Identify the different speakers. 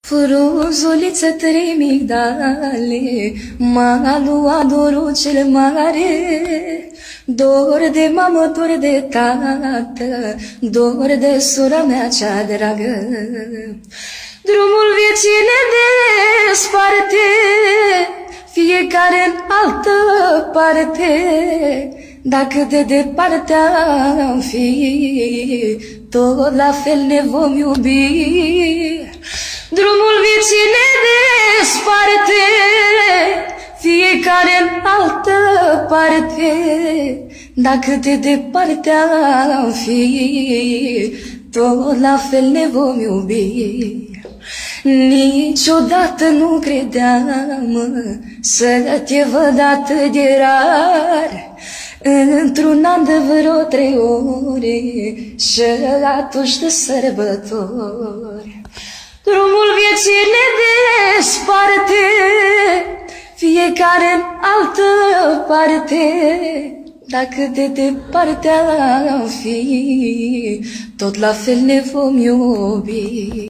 Speaker 1: Fruzuliță, trei migdale, m-a luat dorul cel mare. Dor de mamă, dor de tată, dor de sora mea cea dragă. Drumul vieții ne desparte, fiecare în altă parte. Dacă de departe am fi, tot la fel ne vom iubi. Drumul vieții ne desparte, fiecare în altă parte. Dacă de departe am fi, tot la fel ne vom iubi. Niciodată nu credeam să te văd atât de rar, într-un an de vreo 3 ore și atunci de sărbători. Drumul vieții ne desparte, fiecare în altă parte. Dacă de departe am fi, tot la fel ne vom iubi.